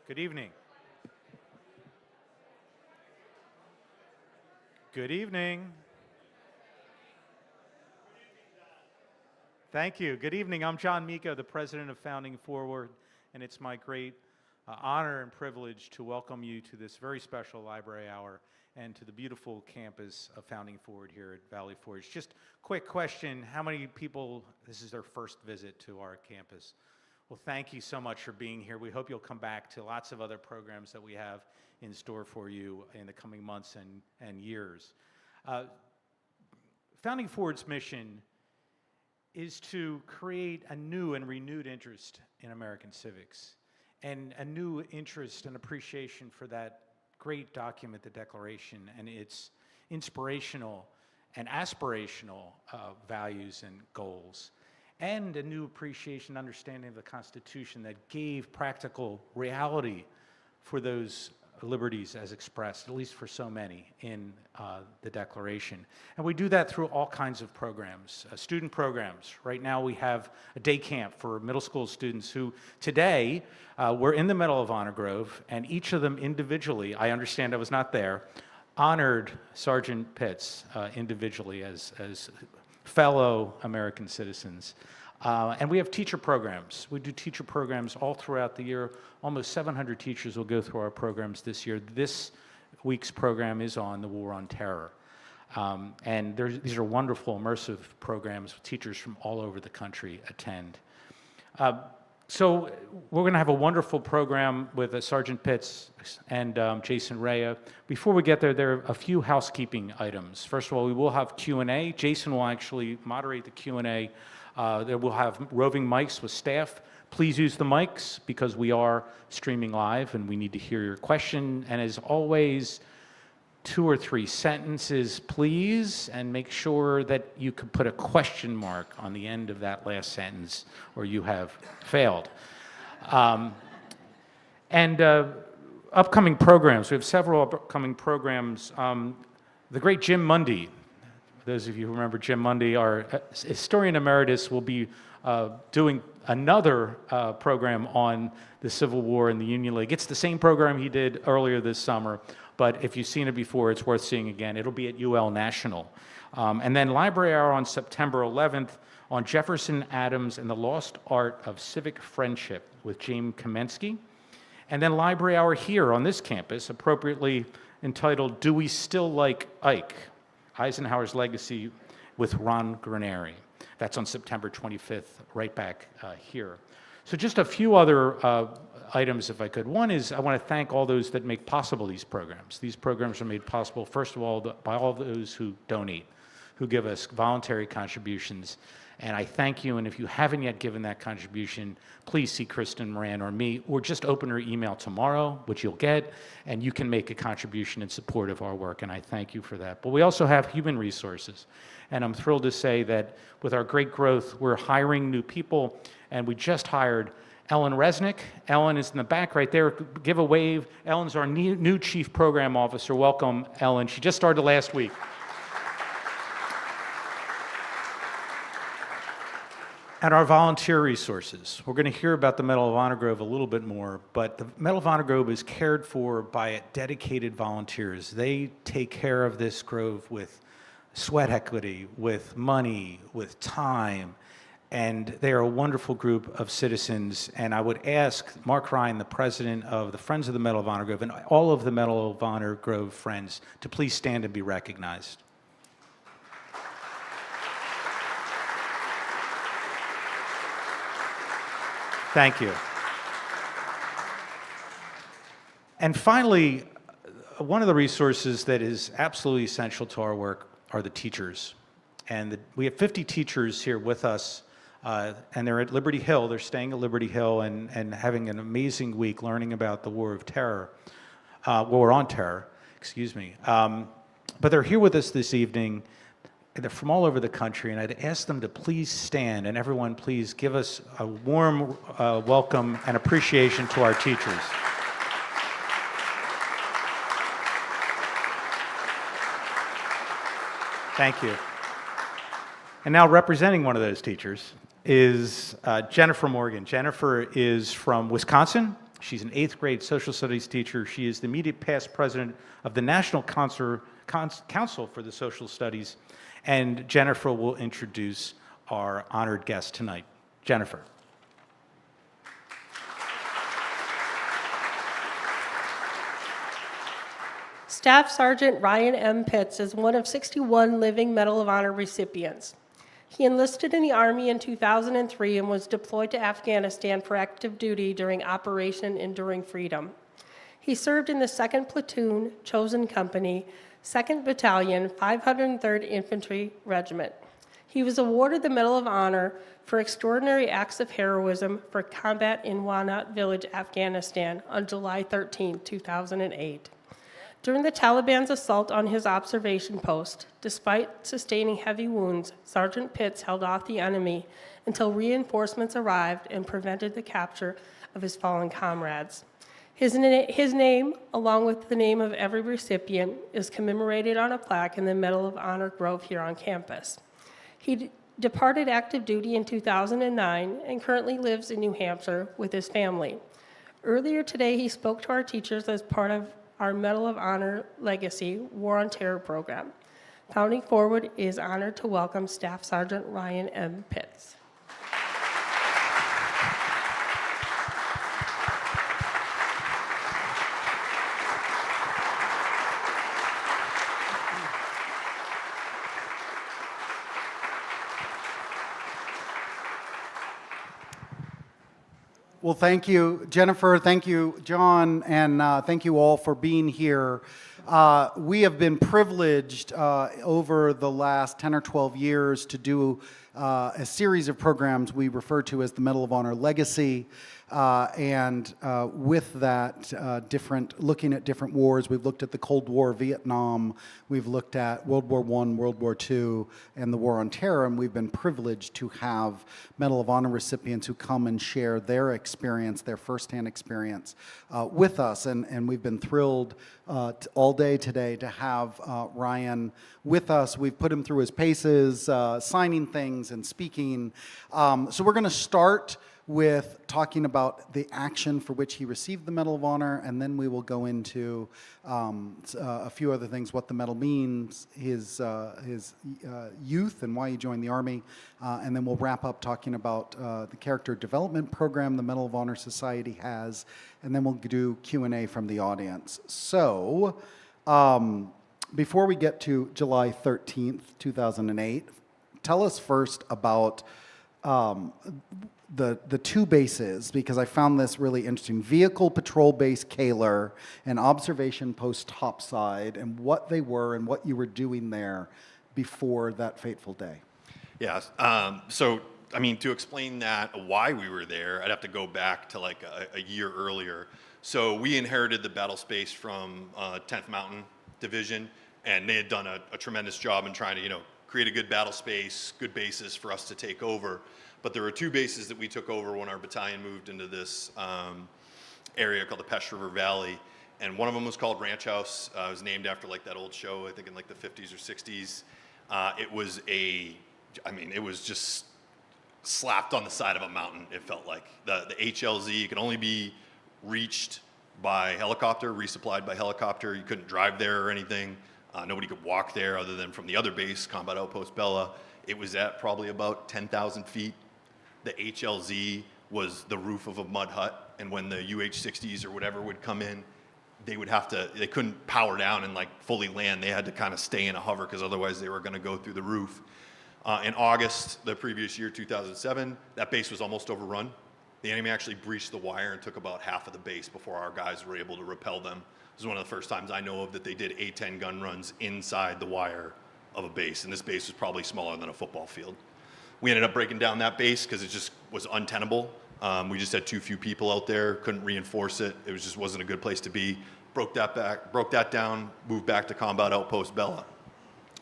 Good evening. Good evening. Thank you. Good evening. I'm John Miko, the president of Founding Forward, and it's my great honor and privilege to welcome you to this very special library hour and to the beautiful campus of Founding Forward here at Valley Forge. Just quick question, how many people, this is their first visit to our campus? Well, thank you so much for being here. We hope you'll come back to lots of other programs that we have in store for you in the coming months and years. Founding Forward's mission is to create a new and renewed interest in American civics and a new interest and appreciation for that great document, the Declaration, and its inspirational and aspirational values and goals, and a new appreciation and understanding of the Constitution that gave practical reality for those liberties as expressed, at least for so many, in the Declaration. And we do that through all kinds of programs, student programs. Right now we have a day camp for middle school students who today we're in the Medal of Honor Grove, and each of them individually, I understand I was not there, honored Sergeant Pitts individually as fellow American citizens. And we have teacher programs. We do teacher programs all throughout the year. Almost 700 teachers will go through our programs this year. This week's program is on the War on Terror. And these are wonderful, immersive programs. Teachers from all over the country attend. So we're going to have a wonderful program with Sergeant Pitts and Jason Rea. Before we get there, there are a few housekeeping items. First of all, we will have Q&A. Jason will actually moderate the Q&A. We'll have roving mics with staff. Please use the mics because we are streaming live and we need to hear your question. And as always, 2 or 3 sentences, please, and make sure that you can put a question mark on the end of that last sentence or you have failed. Upcoming programs, we have several upcoming programs. The great Jim Mundy, those of you who remember Jim Mundy, our historian emeritus, will be doing another program on the Civil War and the Union League. It's the same program he did earlier this summer, but if you've seen it before, it's worth seeing again. It'll be at UL National. And then Library Hour on September 11th on Jefferson Adams and the Lost Art of Civic Friendship with James Kamensky. And then Library Hour here on this campus, appropriately entitled, Do We Still Like Ike? Eisenhower's Legacy with Ron Graneri. That's on September 25th, right back here. So just a few other items, if I could. One is I want to thank all those that make possible these programs. These programs are made possible, first of all, by all those who donate, who give us voluntary contributions. And I thank you, and if you haven't yet given that contribution, please see Kristen Moran or me, or just open her email tomorrow, which you'll get, and you can make a contribution in support of our work, and I thank you for that. But we also have human resources, and I'm thrilled to say that with our great growth, we're hiring new people, and we just hired Ellen Resnick. Ellen is in the back right there. Give a wave. Ellen's our new Chief Program Officer. Welcome, Ellen. She just started last week. And our volunteer resources. We're going to hear about the Medal of Honor Grove a little bit more, but the Medal of Honor Grove is cared for by dedicated volunteers. They take care of this grove with sweat equity, with money, with time, and they are a wonderful group of citizens. And I would ask Mark Ryan, the president of the Friends of the Medal of Honor Grove, and all of the Medal of Honor Grove friends, to please stand and be recognized. Thank you. And finally, one of the resources that is absolutely essential to our work are the teachers. And we have 50 teachers here with us, and they're at Liberty Hill. They're staying at Liberty Hill and having an amazing week learning about the War of Terror, War on Terror, excuse me. But they're here with us this evening. They're from all over the country, and I'd ask them to please stand, and everyone please give us a warm welcome and appreciation to our teachers. Thank you. And now representing one of those teachers is Jennifer Morgan. Jennifer is from Wisconsin. She's an 8th grade social studies teacher. She is the immediate past president of the National Council for the Social Studies. And Jennifer will introduce our honored guest tonight. Jennifer. Staff Sergeant Ryan M. Pitts is one of 61 living Medal of Honor recipients. He enlisted in the Army in 2003 and was deployed to Afghanistan for active duty during Operation Enduring Freedom. He served in the 2nd Platoon, Chosen Company, 2nd Battalion, 503rd Infantry Regiment. He was awarded the Medal of Honor for extraordinary acts of heroism for combat in Wanat Village, Afghanistan on July 13, 2008. During the Taliban's assault on his observation post, despite sustaining heavy wounds, Sergeant Pitts held off the enemy until reinforcements arrived and prevented the capture of his fallen comrades. His name, along with the name of every recipient, is commemorated on a plaque in the Medal of Honor Grove here on campus. He departed active duty in 2009 and currently lives in New Hampshire with his family. Earlier today, he spoke to our teachers as part of our Medal of Honor Legacy War on Terror program. Pounding Forward is honored to welcome Staff Sergeant Ryan M. Pitts. Well, thank you, Jennifer. Thank you, John, and thank you all for being here. We have been privileged over the last 10 or 12 years to do a series of programs we refer to as the Medal of Honor Legacy. And with that, looking at different wars, we've looked at the Cold War, Vietnam, we've looked at World War I, World War II, and the War on Terror, and we've been privileged to have Medal of Honor recipients who come and share their experience, their firsthand experience with us, and we've been thrilled all day today to have Ryan with us. We've put him through his paces, signing things and speaking. So we're going to start with talking about the action for which he received the Medal of Honor, and then we will go into a few other things, what the medal means, his youth and why he joined the Army, and then we'll wrap up talking about the character development program the Medal of Honor Society has, and then we'll do Q&A from the audience. So, before we get to July 13th, 2008, tell us first about the two bases, because I found this really interesting. Vehicle Patrol Base Kaler and Observation Post Topside, and what they were and what you were doing there before that fateful day. Yeah, so, I mean, to explain that, why we were there, I'd have to go back to like a year earlier. So we inherited the battle space from 10th Mountain Division, and they had done a tremendous job in trying to, create a good battle space, good basis for us to take over. But there were two bases that we took over when our battalion moved into this area called the Pesh River Valley. And one of them was called Ranch House. It was named after like that old show, I think in like the 50s or 60s. It was just slapped on the side of a mountain, it felt like. The HLZ could only be reached by helicopter, resupplied by helicopter. You couldn't drive there or anything. Nobody could walk there other than from the other base, Combat Outpost Bella. It was at probably about 10,000 feet. The HLZ was the roof of a mud hut, and when the UH-60s or whatever would come in, they couldn't power down and like fully land. They had to kind of stay in a hover because otherwise they were going to go through the roof. In August, the previous year, 2007, that base was almost overrun. The enemy actually breached the wire and took about half of the base before our guys were able to repel them. This is one of the first times I know of that they did A-10 gun runs inside the wire of a base, and this base was probably smaller than a football field. We ended up breaking down that base because it just was untenable. We just had too few people out there, couldn't reinforce it. It just wasn't a good place to be. Broke that down, moved back to Combat Outpost Bella,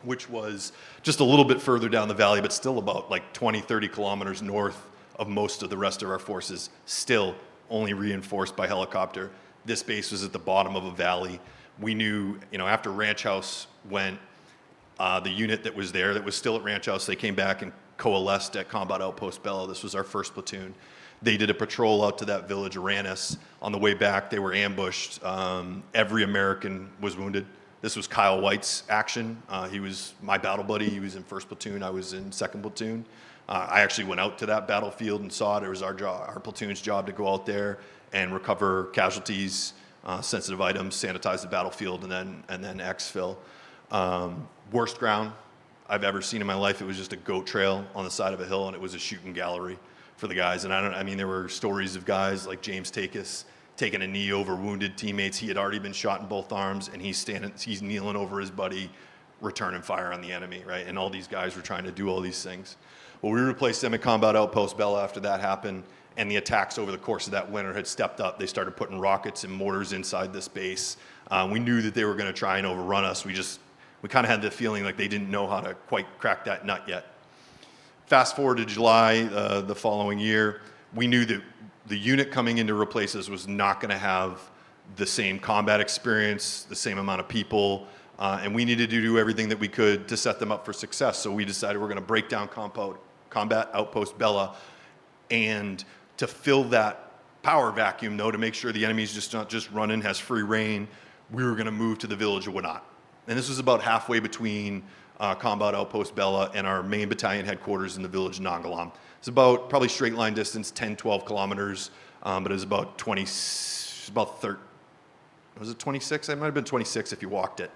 which was just a little bit further down the valley, but still about like 20, 30 kilometers north of most of the rest of our forces, still only reinforced by helicopter. This base was at the bottom of a valley. We knew, after Ranch House went, the unit that was there, that was still at Ranch House, they came back and coalesced at Combat Outpost Bella. This was our first platoon. They did a patrol out to that village, Aranis. On the way back, they were ambushed. Every American was wounded. This was Kyle White's action. He was my battle buddy. He was in 1st platoon. I was in 2nd platoon. I actually went out to that battlefield and saw it. It was our platoon's job to go out there and recover casualties, sensitive items, sanitize the battlefield, and then exfil. Worst ground I've ever seen in my life. It was just a goat trail on the side of a hill, and it was a shooting gallery for the guys. And I mean, there were stories of guys like James Takis taking a knee over wounded teammates. He had already been shot in both arms, and he's kneeling over his buddy, returning fire on the enemy, right? And all these guys were trying to do all these things. Well, we replaced them at Combat Outpost Bella after that happened, and the attacks over the course of that winter had stepped up. They started putting rockets and mortars inside this base. We knew that they were going to try and overrun us. We kind of had the feeling like they didn't know how to quite crack that nut yet. Fast forward to July the following year, we knew that the unit coming in to replace us was not going to have the same combat experience, the same amount of people, and we needed to do everything that we could to set them up for success. So we decided we're going to break down Combat Outpost Bella, and to fill that power vacuum, though, to make sure the enemy's just not just running, has free reign, we were going to move to the village of Wanat. And this was about halfway between Combat Outpost Bella and our main battalion headquarters in the village of Nangalam. It's about probably straight line distance, 10, 12 kilometers, but it was about 26? It might have been 26 if you walked it.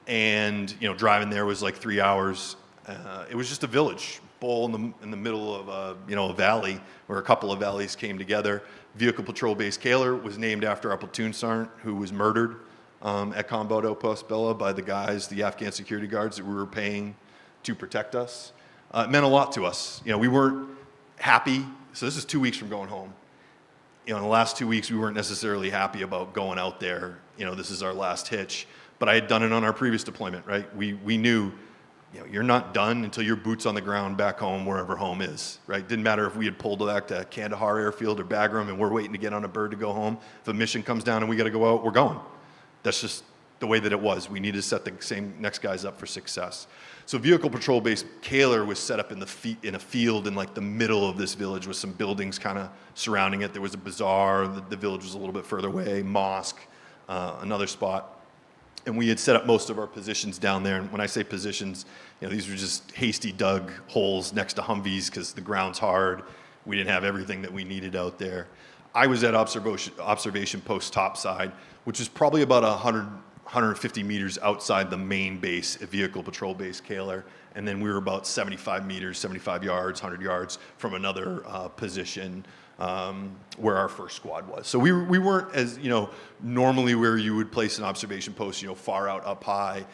And, driving there was like 3 hours. It was just a village, bowl in the middle of a valley where a couple of valleys came together. Vehicle Patrol Base Kaler was named after our platoon sergeant who was murdered at Combat Outpost Bella by the Afghan security guards that we were paying to protect us. It meant a lot to us. We weren't happy. So this is 2 weeks from going home. In the last 2 weeks, we weren't necessarily happy about going out there. This is our last hitch. But I had done it on our previous deployment, right? We knew, you're not done until your boots on the ground back home, wherever home is, right? Didn't matter if we had pulled back to Kandahar Airfield or Bagram and we're waiting to get on a bird to go home. If a mission comes down and we got to go out, we're going. That's just the way that it was. We needed to set the same next guys up for success. So Vehicle Patrol Base Kaler was set up in a field in like the middle of this village with some buildings kind of surrounding it. There was a bazaar. The village was a little bit further away, mosque, another spot. And we had set up most of our positions down there. And when I say positions, these were just hasty dug holes next to Humvees because the ground's hard. We didn't have everything that we needed out there. I was at observation post topside, which is probably about 150 meters outside the main base at Vehicle Patrol Base Kaler. And then we were about 75 meters, 75 yards, 100 yards from another position where our first squad was. So we weren't as, normally where you would place an observation post, far out up high,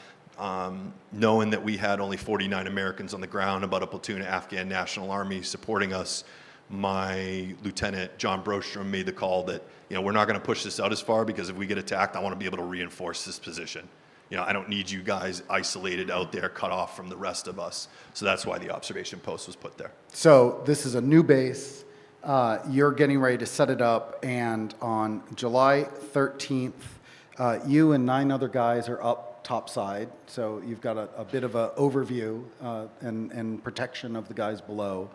knowing that we had only 49 Americans on the ground, about a platoon of Afghan National Army supporting us. My lieutenant, John Brostrom, made the call that, we're not going to push this out as far because if we get attacked, I want to be able to reinforce this position. I don't need you guys isolated out there, cut off from the rest of us. So that's why the observation post was put there. So this is a new base. You're getting ready to set it up, and on July 13th, you and 9 other guys are up topside. So you've got a bit of an overview and protection of the guys below.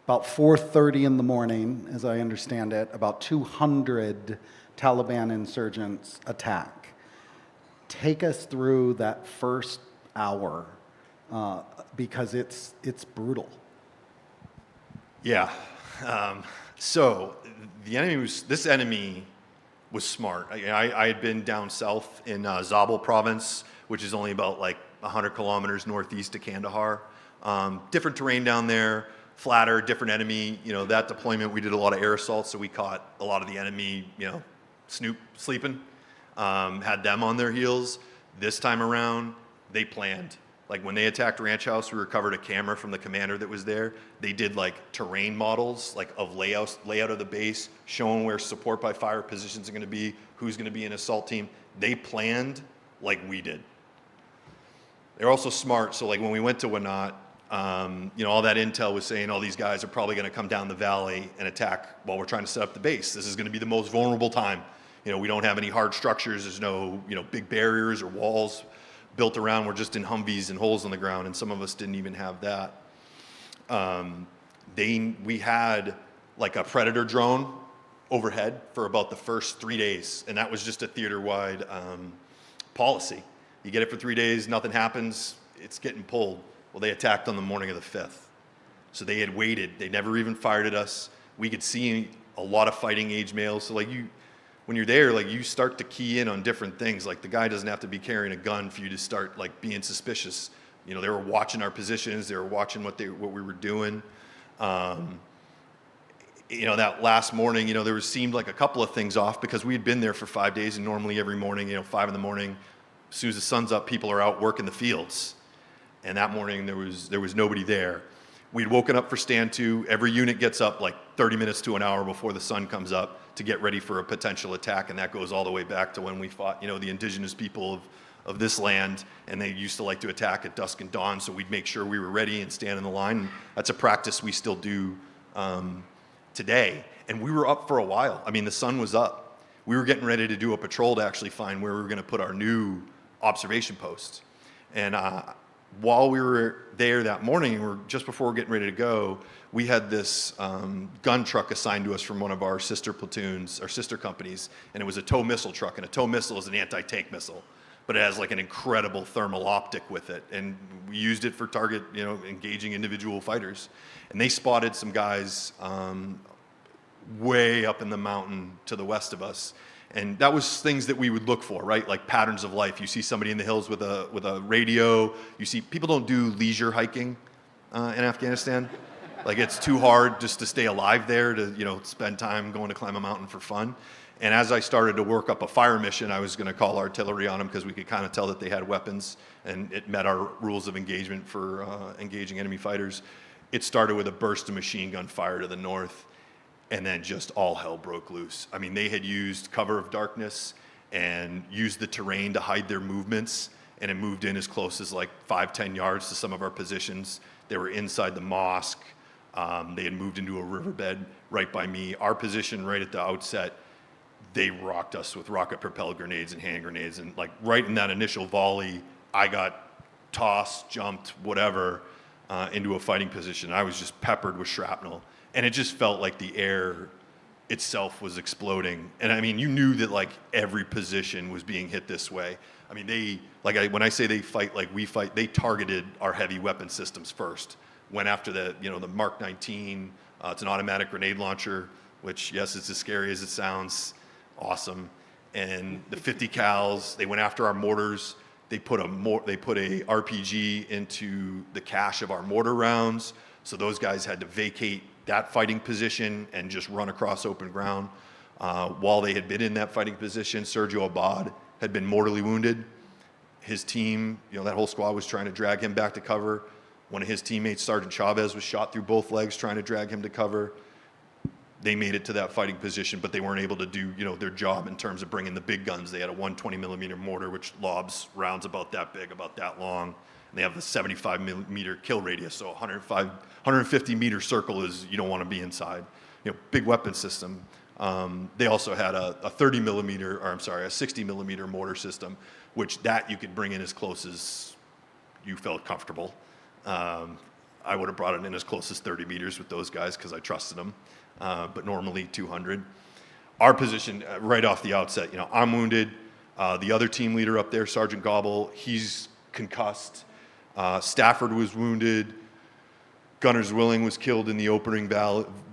About 4:30 in the morning, as I understand it, about 200 Taliban insurgents attack. Take us through that first hour, because it's brutal. Yeah. So this enemy was smart. I had been down south in Zabul province, which is only about 100 kilometers northeast of Kandahar. Different terrain down there. Flatter, different enemy. That deployment, we did a lot of air assaults, so we caught a lot of the enemy, sleeping, had them on their heels. This time around, they planned. When they attacked Ranch House, we recovered a camera from the commander that was there. They did terrain models, of layout of the base, showing where support by fire positions are going to be, who's going to be an assault team. They planned like we did. They're also smart, so when we went to Wanat, all that intel was saying all these guys are probably going to come down the valley and attack while we're trying to set up the base. This is going to be the most vulnerable time. We don't have any hard structures. There's no, big barriers or walls built around. We're just in Humvees and holes in the ground, and some of us didn't even have that. we had like a Predator drone overhead for about the first 3 days, and that was just a theater-wide policy. You get it for 3 days, nothing happens, it's getting pulled. Well, they attacked on the morning of the 5th. So they had waited. They never even fired at us. We could see a lot of fighting age males. So like when you're there, like you start to key in on different things. Like the guy doesn't have to be carrying a gun for you to start like being suspicious. You know, they were watching our positions. They were watching what we were doing. You know, that last morning, you know, seemed like a couple of things off because we had been there for 5 days, and normally every morning, you know, 5 in the morning, as soon as the sun's up, people are out working the fields. And that morning there was nobody there. We'd woken up for stand 2. Every unit gets up like 30 minutes to an hour before the sun comes up to get ready for a potential attack, and that goes all the way back to when we fought, you know, the indigenous people of this land, and they used to like to attack at dusk and dawn, so we'd make sure we were ready and stand in the line. And that's a practice we still do today. And we were up for a while. I mean, the sun was up. We were getting ready to do a patrol to actually find where we were going to put our new observation post. And while we were there that morning, just before getting ready to go, we had this gun truck assigned to us from one of our sister platoons, our sister companies, and it was a tow missile truck. And a tow missile is an anti-tank missile, but it has like an incredible thermal optic with it. And we used it for target, you know, engaging individual fighters. And they spotted some guys way up in the mountain to the west of us. And that was things that we would look for, right? Like patterns of life. You see somebody in the hills with a radio. You see, people don't do leisure hiking in Afghanistan. Like it's too hard just to stay alive there to, you know, spend time going to climb a mountain for fun. And as I started to work up a fire mission, I was going to call artillery on them because we could kind of tell that they had weapons and it met our rules of engagement for engaging enemy fighters. It started with a burst of machine gun fire to the north, and then just all hell broke loose. I mean, they had used cover of darkness and used the terrain to hide their movements, and it moved in as close as like 5-10 yards to some of our positions. They were inside the mosque. They had moved into a riverbed right by me. Our position right at the outset, they rocked us with rocket-propelled grenades and hand grenades. And like right in that initial volley, I got tossed, jumped, whatever, into a fighting position. I was just peppered with shrapnel. And it just felt like the air itself was exploding. And I mean, you knew that like every position was being hit this way. I mean, when I say they fight like we fight, they targeted our heavy weapon systems first. Went after the Mark 19. It's an automatic grenade launcher, which, yes, it's as scary as it sounds. Awesome. And the 50 cals, they went after our mortars. They put a RPG into the cache of our mortar rounds. So those guys had to vacate that fighting position and just run across open ground. While they had been in that fighting position, Sergio Abad had been mortally wounded. His team, that whole squad was trying to drag him back to cover. One of his teammates, Sergeant Chavez, was shot through both legs trying to drag him to cover. They made it to that fighting position, but they weren't able to do, their job in terms of bringing the big guns. They had a 120 millimeter mortar, which lobs rounds about that big, about that long. And they have the 75 millimeter kill radius, so 150 meter circle is, you don't want to be inside. Big weapon system. They also had a 60 millimeter mortar system, which that you could bring in as close as you felt comfortable. I would have brought it in as close as 30 meters with those guys because I trusted them, but normally 200. Our position right off the outset, I'm wounded. The other team leader up there, Sergeant Gobble, he's concussed. Stafford was wounded. Gunners Willing was killed in the opening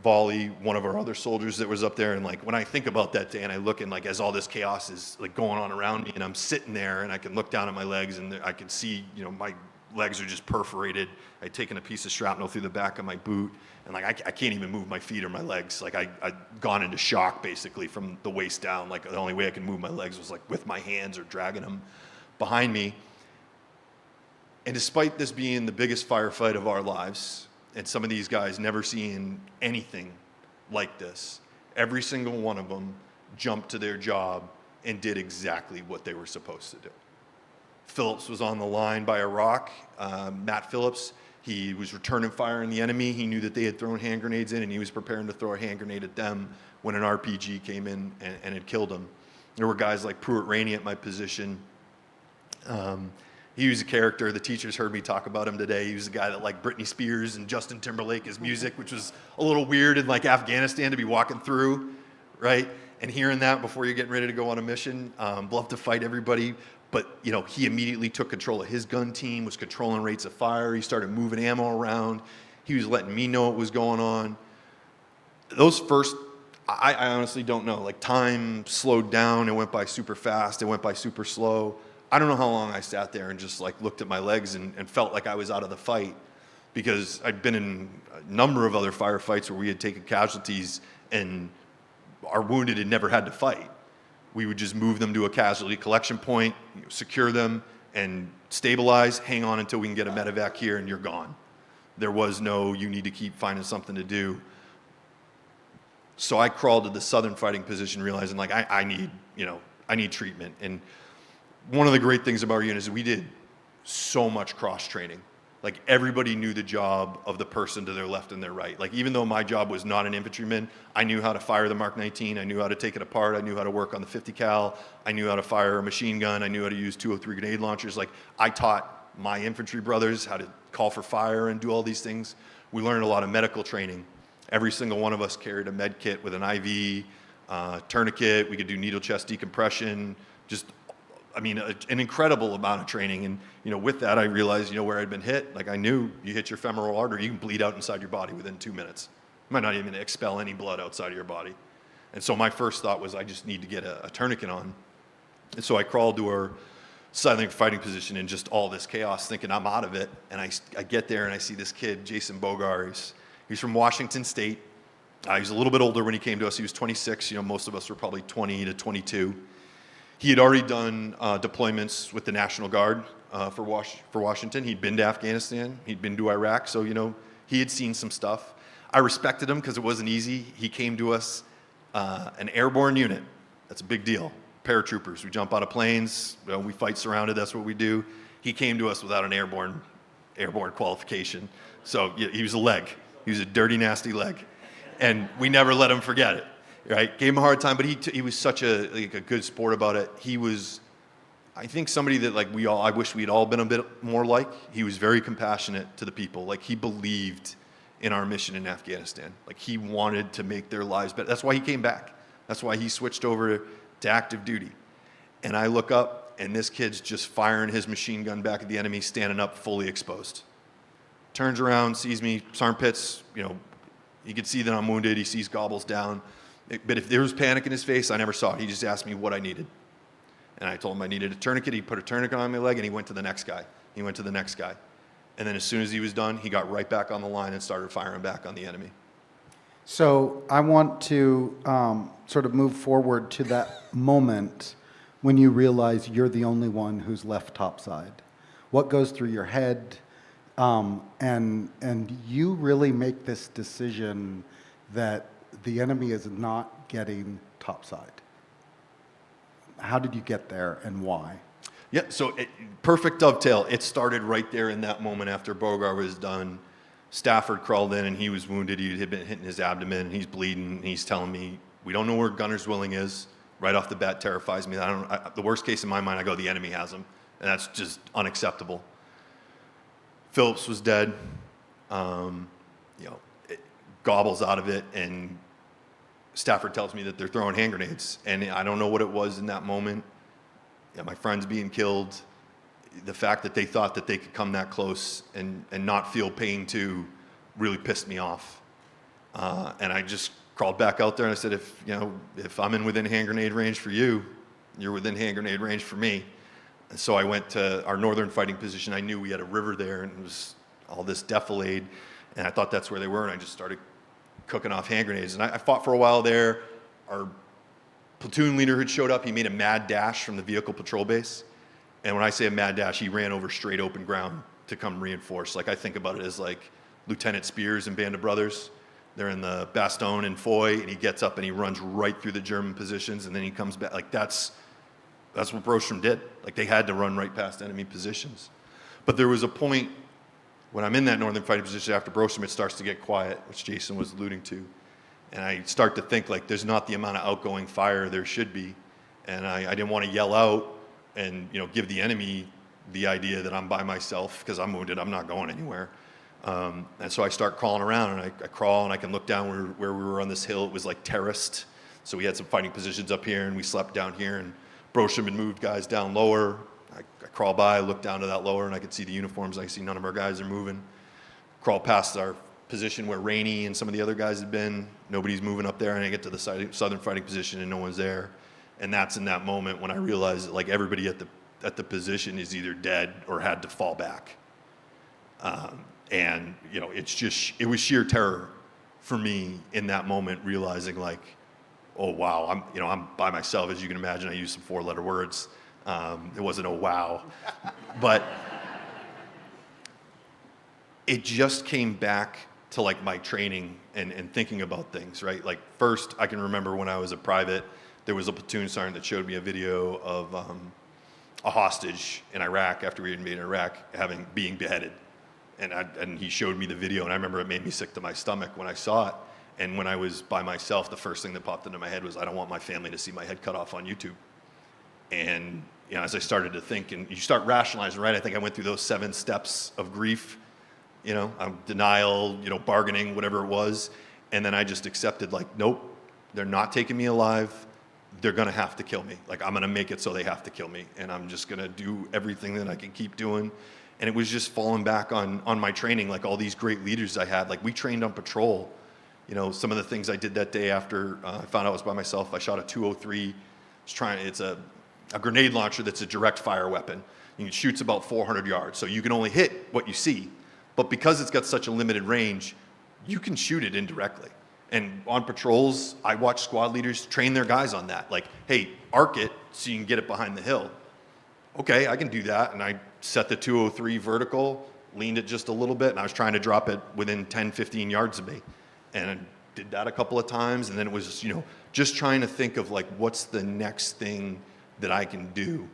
volley. One of our other soldiers that was up there, and when I think about that day, and I look and as all this chaos is going on around me, and I'm sitting there, and I can look down at my legs, and I can see, my legs are just perforated. I'd taken a piece of shrapnel through the back of my boot, and I can't even move my feet or my legs. I'd gone into shock basically from the waist down. The only way I could move my legs was with my hands or dragging them behind me. And despite this being the biggest firefight of our lives, and some of these guys never seeing anything like this, every single one of them jumped to their job and did exactly what they were supposed to do. Phillips was on the line by a rock. Matt Phillips, he was returning fire on the enemy. He knew that they had thrown hand grenades in, and he was preparing to throw a hand grenade at them when an RPG came in and had killed him. There were guys like Pruitt Rainey at my position. He was a character. The teachers heard me talk about him today. He was the guy that liked Britney Spears and Justin Timberlake, his music, which was a little weird in like Afghanistan to be walking through, right? And hearing that before you're getting ready to go on a mission. Love to fight everybody. But, you know, he immediately took control of his gun team, was controlling rates of fire. He started moving ammo around. He was letting me know what was going on. Those first, I honestly don't know. Like, time slowed down. It went by super fast. It went by super slow. I don't know how long I sat there and just like looked at my legs and felt like I was out of the fight, because I'd been in a number of other firefights where we had taken casualties and our wounded had never had to fight. We would just move them to a casualty collection point, secure them, and stabilize, hang on until we can get a medevac here, and you're gone. There was no, you need to keep finding something to do. So I crawled to the southern fighting position, realizing like I need treatment. And one of the great things about our unit is we did so much cross training. Like, everybody knew the job of the person to their left and their right. Like, even though my job was not an infantryman, I knew how to fire the Mark 19. I knew how to take it apart. I knew how to work on the 50 cal. I knew how to fire a machine gun. I knew how to use 203 grenade launchers. Like, I taught my infantry brothers how to call for fire and do all these things. We learned a lot of medical training. Every single one of us carried a med kit with an IV, tourniquet. We could do needle chest decompression, just an incredible amount of training. And, with that, I realized, where I'd been hit. Like, I knew you hit your femoral artery, you can bleed out inside your body within 2 minutes. You might not even expel any blood outside of your body. And so my first thought was, I just need to get a tourniquet on. And so I crawled to our southern fighting position in just all this chaos, thinking I'm out of it. And I get there and I see this kid, Jason Bogar. He's from Washington State. He was a little bit older when he came to us. He was 26. Most of us were probably 20 to 22. He had already done deployments with the National Guard for Washington. He'd been to Afghanistan. He'd been to Iraq. So, he had seen some stuff. I respected him because it wasn't easy. He came to us, an airborne unit. That's a big deal. Paratroopers. We jump out of planes. We fight surrounded. That's what we do. He came to us without an airborne qualification. So he was a leg. He was a dirty, nasty leg. And we never let him forget it. Right, gave him a hard time, but he was such a good sport about it. He was, I think, somebody that I wish we'd all been a bit more like. He was very compassionate to the people. Like, he believed in our mission in Afghanistan. Like, he wanted to make their lives better. That's why he came back. That's why he switched over to active duty. And I look up, and this kid's just firing his machine gun back at the enemy, standing up, fully exposed. Turns around, sees me, armpits. He could see that I'm wounded. He sees gobbles down. But if there was panic in his face, I never saw it. He just asked me what I needed. And I told him I needed a tourniquet. He put a tourniquet on my leg, and he went to the next guy. He went to the next guy. And then as soon as he was done, he got right back on the line and started firing back on the enemy. So I want to sort of move forward to that moment when you realize you're the only one who's left topside. What goes through your head? And you really make this decision that the enemy is not getting topside. How did you get there and why? Yeah, so perfect dovetail. It started right there in that moment after Bogar was done. Stafford crawled in and he was wounded. He had been hitting his abdomen and he's bleeding. And he's telling me, we don't know where Gunner's Willing is. Right off the bat, terrifies me. The worst case in my mind, I go, the enemy has him. And that's just unacceptable. Phillips was dead. It gobbles out of it, and Stafford tells me that they're throwing hand grenades, and I don't know what it was in that moment. My friend's being killed. The fact that they thought that they could come that close and not feel pain too really pissed me off. And I just crawled back out there and I said, if I'm within hand grenade range for you, you're within hand grenade range for me. And so I went to our northern fighting position. I knew we had a river there, and it was all this defilade, and I thought that's where they were, and I just started cooking off hand grenades. And I fought for a while there. Our platoon leader had showed up. He made a mad dash from the vehicle patrol base. And when I say a mad dash, he ran over straight open ground to come reinforce. Like, I think about it as like Lieutenant Spears and Band of Brothers. They're in the Bastogne and Foy, and he gets up and he runs right through the German positions, and then he comes back. Like, that's what Brostrom did. Like, they had to run right past enemy positions. But there was a point when I'm in that northern fighting position after Brostrom, it starts to get quiet, which Jason was alluding to. And I start to think, like, there's not the amount of outgoing fire there should be. And I didn't want to yell out and, give the enemy the idea that I'm by myself because I'm wounded, I'm not going anywhere. And so I start crawling around, and I crawl, and I can look down where we were on this hill. It was like terraced, so we had some fighting positions up here, and we slept down here, and Brosham had moved guys down lower. I crawl by, look down to that lower, and I could see the uniforms. I see none of our guys are moving. Crawl past our position where Rainey and some of the other guys had been. Nobody's moving up there, and I get to the southern fighting position, and no one's there. And that's in that moment when I realized that, like, everybody at the position is either dead or had to fall back. And you know, it was sheer terror for me in that moment, realizing like, oh wow, I'm by myself. As you can imagine, I used some 4-letter words. It wasn't oh wow, but it just came back to like my training and thinking about things, right? Like first, I can remember when I was a private, there was a platoon sergeant that showed me a video of a hostage in Iraq after we invaded Iraq being beheaded. And he showed me the video, and I remember it made me sick to my stomach when I saw it. And when I was by myself, the first thing that popped into my head was, I don't want my family to see my head cut off on YouTube. And you know, as I started to think, and you start rationalizing, right? I think I went through those 7 steps of grief, you know, denial, you know, bargaining, whatever it was. And then I just accepted, like, nope, they're not taking me alive. They're gonna have to kill me. Like, I'm gonna make it so they have to kill me. And I'm just gonna do everything that I can keep doing. And it was just falling back on my training, like all these great leaders I had. Like we trained on patrol. You know, some of the things I did that day after I found out I was by myself, I shot a 203. It's a grenade launcher that's a direct fire weapon. It shoots about 400 yards, so you can only hit what you see. But because it's got such a limited range, you can shoot it indirectly. And on patrols, I watch squad leaders train their guys on that. Like, hey, arc it so you can get it behind the hill. Okay, I can do that. And I set the 203 vertical, leaned it just a little bit, and I was trying to drop it within 10, 15 yards of me. And I did that a couple of times, and then it was, you know, just trying to think of like, what's the next thing that I can do?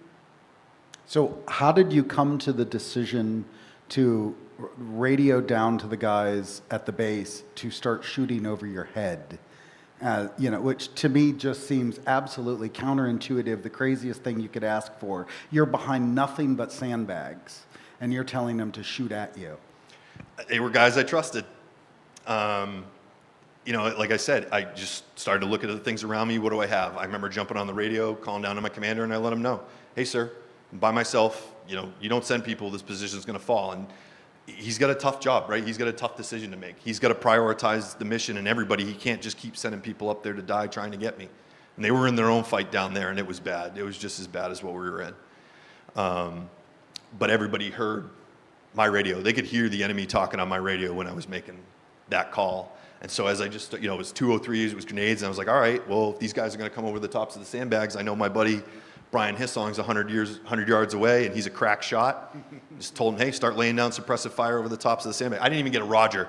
So how did you come to the decision to radio down to the guys at the base to start shooting over your head? You know, which to me just seems absolutely counterintuitive, the craziest thing you could ask for. You're behind nothing but sandbags, and you're telling them to shoot at you. They were guys I trusted. You know, like I said, I just started to look at the things around me. What do I have? I remember jumping on the radio, calling down to my commander, and I let him know, hey, sir, I'm by myself. You know, you don't send people, this position's going to fall. And he's got a tough job, right? He's got a tough decision to make. He's got to prioritize the mission and everybody. He can't just keep sending people up there to die trying to get me. And they were in their own fight down there, and it was bad. It was just as bad as what we were in. But everybody heard my radio. They could hear the enemy talking on my radio when I was making that call. And so as I just, you know, it was 203s, it was grenades, and I was like, all right, well, if these guys are going to come over the tops of the sandbags, I know my buddy Brian Hissong's 100 yards away, and he's a crack shot. Just told him, hey, start laying down suppressive fire over the tops of the sandbag. I didn't even get a Roger.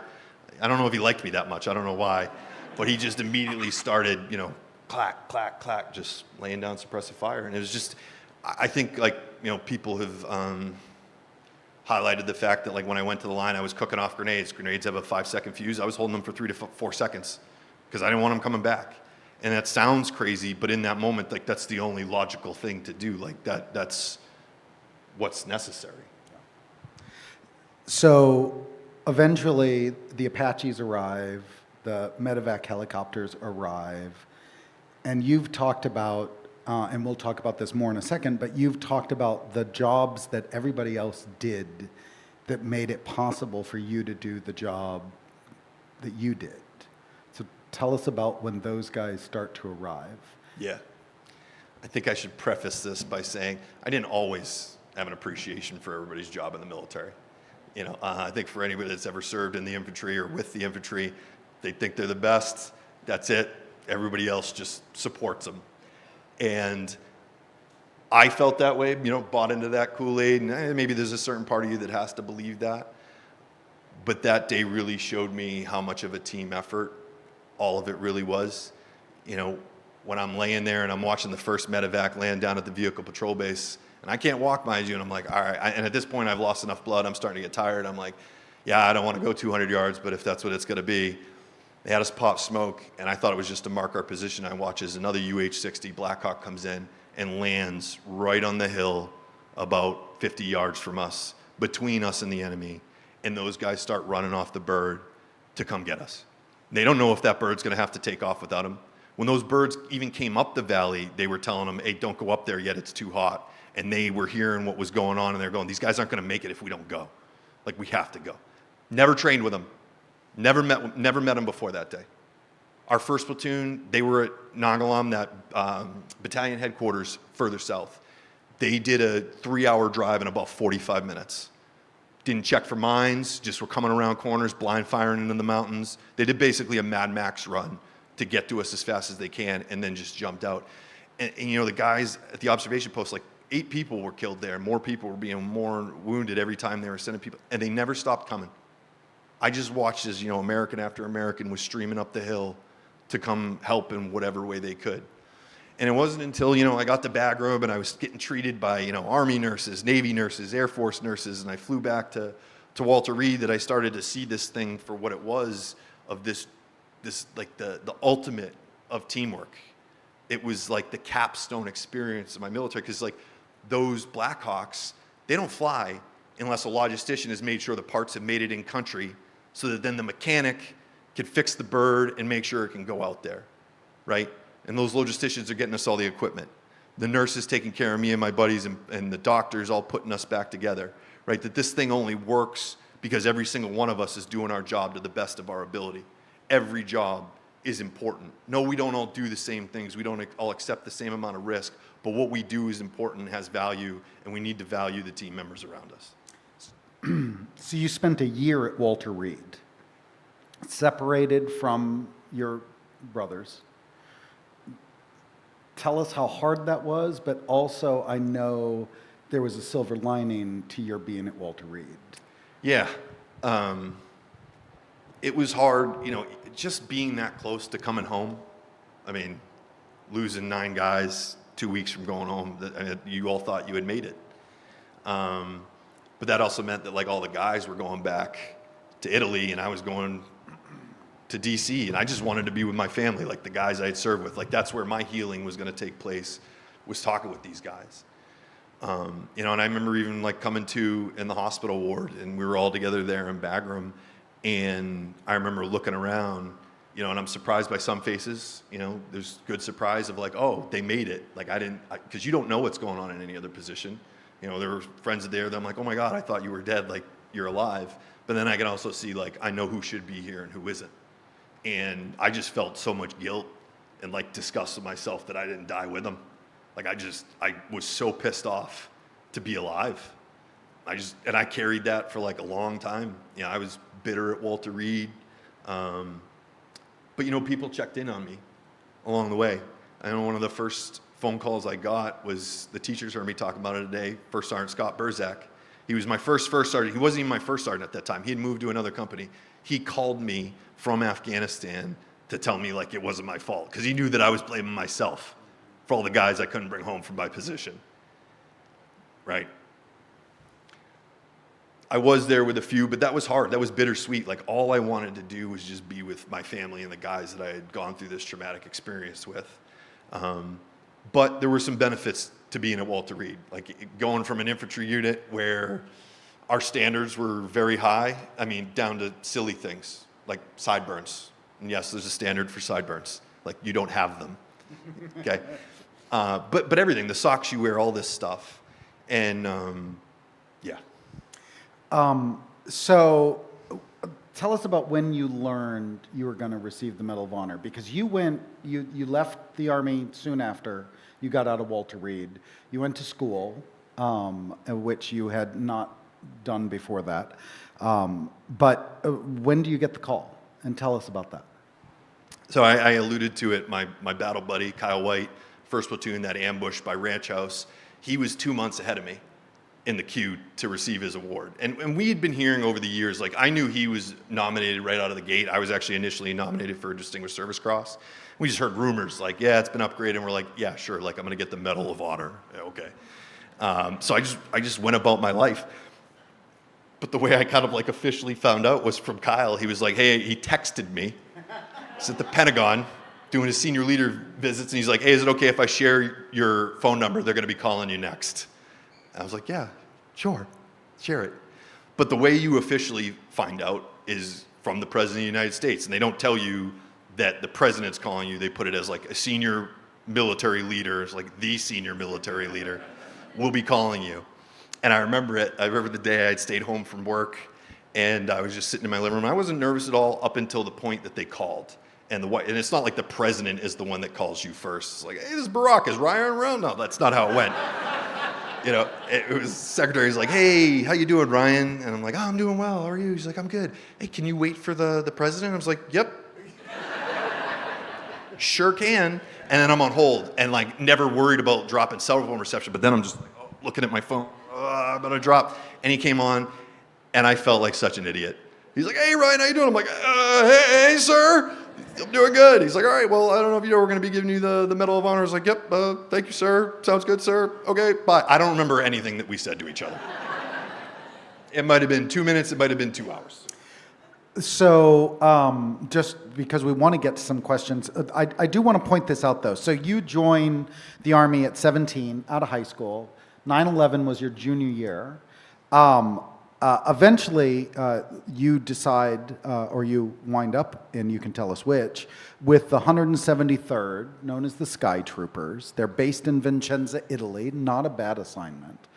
I don't know if he liked me that much. I don't know why. But he just immediately started, you know, clack, clack, clack, just laying down suppressive fire. And it was just, I think, like, you know, people have highlighted the fact that, like, when I went to the line, I was cooking off grenades. Grenades have a 5-second fuse. I was holding them for 3 to 4 seconds because I didn't want them coming back. And that sounds crazy, but in that moment, like, that's the only logical thing to do. Like, that's what's necessary. So eventually the Apaches arrive, the medevac helicopters arrive, and you've talked about, and we'll talk about this more in a second, but you've talked about the jobs that everybody else did that made it possible for you to do the job that you did. So tell us about when those guys start to arrive. Yeah. I think I should preface this by saying I didn't always have an appreciation for everybody's job in the military. You know, I think for anybody that's ever served in the infantry or with the infantry, they think they're the best. That's it. Everybody else just supports them. And I felt that way, you know, bought into that Kool-Aid, and maybe there's a certain part of you that has to believe that. But that day really showed me how much of a team effort all of it really was. You know, when I'm laying there and I'm watching the first medevac land down at the vehicle patrol base, and I can't walk, mind you, and I'm like, all right. And at this point, I've lost enough blood. I'm starting to get tired. I'm like, yeah, I don't want to go 200 yards, but if that's what it's going to be. They had us pop smoke, and I thought it was just to mark our position. I watch as another UH-60 Blackhawk comes in and lands right on the hill about 50 yards from us, between us and the enemy, and those guys start running off the bird to come get us. They don't know if that bird's going to have to take off without them. When those birds even came up the valley, they were telling them, hey, don't go up there yet, it's too hot. And they were hearing what was going on, and they're going, these guys aren't going to make it if we don't go. Like, we have to go. Never trained with them. Never met them before that day. Our first platoon, they were at Nangalam, that battalion headquarters further south. They did a 3-hour drive in about 45 minutes. Didn't check for mines, just were coming around corners, blind firing into the mountains. They did basically a Mad Max run to get to us as fast as they can, and then just jumped out. And the guys at the observation post, like 8 people were killed there. More people were being more wounded every time they were sending people, and they never stopped coming. I just watched as, American after American was streaming up the hill to come help in whatever way they could. And it wasn't until, I got to Bagram and I was getting treated by, Army nurses, Navy nurses, Air Force nurses, and I flew back to Walter Reed that I started to see this thing for what it was, of this like the ultimate of teamwork. It was like the capstone experience of my military, because like those Blackhawks, they don't fly unless a logistician has made sure the parts have made it in country, so that then the mechanic can fix the bird and make sure it can go out there, right? And those logisticians are getting us all the equipment. The nurses taking care of me and my buddies, and the doctors all putting us back together, right? That this thing only works because every single one of us is doing our job to the best of our ability. Every job is important. No, we don't all do the same things. We don't all accept the same amount of risk, but what we do is important and has value, and we need to value the team members around us. So you spent a year at Walter Reed, separated from your brothers. Tell us how hard that was, but also I know there was a silver lining to your being at Walter Reed. Yeah. It was hard, just being that close to coming home. I mean, losing 9 guys 2 weeks from going home, you all thought you had made it. But that also meant that like all the guys were going back to Italy, and I was going to DC, and I just wanted to be with my family, like the guys I had served with. Like that's where my healing was going to take place, was talking with these guys. And I remember even like coming to in the hospital ward, and we were all together there in Bagram, and I remember looking around, and I'm surprised by some faces. There's good surprise of like, oh, they made it. Like because you don't know what's going on in any other position. There were friends there that I'm like, oh my God, I thought you were dead. Like you're alive. But then I can also see like, I know who should be here and who isn't. And I just felt so much guilt and like disgust with myself that I didn't die with them. Like I was so pissed off to be alive. And I carried that for like a long time. I was bitter at Walter Reed. But people checked in on me along the way. I know one of the first phone calls I got was, the teachers heard me talking about it today, First Sergeant Scott Burzak. He was my first sergeant. He wasn't even my first sergeant at that time. He had moved to another company. He called me from Afghanistan to tell me like it wasn't my fault, because he knew that I was blaming myself for all the guys I couldn't bring home from my position, right? I was there with a few, but that was hard. That was bittersweet. Like all I wanted to do was just be with my family and the guys that I had gone through this traumatic experience with. But there were some benefits to being at Walter Reed, like going from an infantry unit where our standards were very high, down to silly things like sideburns. And yes, there's a standard for sideburns. Like you don't have them, okay? But everything, the socks you wear, all this stuff. And yeah. So tell us about when you learned you were going to receive the Medal of Honor, because you left the Army soon after you got out of Walter Reed. You went to school, which you had not done before that. But when do you get the call? And tell us about that. So I alluded to it, my battle buddy, Kyle White, first platoon, that ambush by Ranch House, he was 2 months ahead of me in the queue to receive his award. And we had been hearing over the years, like I knew he was nominated right out of the gate. I was actually initially nominated for a Distinguished Service Cross. We just heard rumors like, yeah, it's been upgraded. And we're like, yeah, sure. Like I'm going to get the Medal of Honor. Yeah, okay. So I just went about my life. But the way I kind of like officially found out was from Kyle. He was like, hey, he texted me. He's at the Pentagon doing his senior leader visits. And he's like, hey, is it okay if I share your phone number? They're going to be calling you next. I was like, yeah, sure, share it. But the way you officially find out is from the President of the United States. And they don't tell you that the President's calling you. They put it as like a senior military leader, it's like the senior military leader will be calling you. And I remember it. I remember the day I'd stayed home from work and I was just sitting in my living room. I wasn't nervous at all up until the point that they called. And it's not like the President is the one that calls you first. It's like, hey, this is Barack. Is Ryan around? No, that's not how it went. You know, it was secretary's like, hey, how you doing, Ryan? And I'm like, oh, I'm doing well. How are you? He's like, I'm good. Hey, can you wait for the President? I was like, yep. Sure can. And then I'm on hold and like never worried about dropping cell phone reception. But then I'm just like, looking at my phone. I'm going to drop. And he came on and I felt like such an idiot. He's like, hey, Ryan, how you doing? I'm like, hey, sir. I'm doing good. He's like, all right, well, I don't know if you know we're going to be giving you the Medal of Honor. I was like, yep, thank you, sir. Sounds good, sir. Okay, bye. I don't remember anything that we said to each other. It might have been 2 minutes. It might have been 2 hours. So just because we want to get to some questions, I do want to point this out, though. So you joined the Army at 17, out of high school. 9/11 was your junior year. Eventually, you decide, or you wind up, and you can tell us which, with the 173rd, known as the Sky Troopers. They're based in Vicenza, Italy. Not a bad assignment.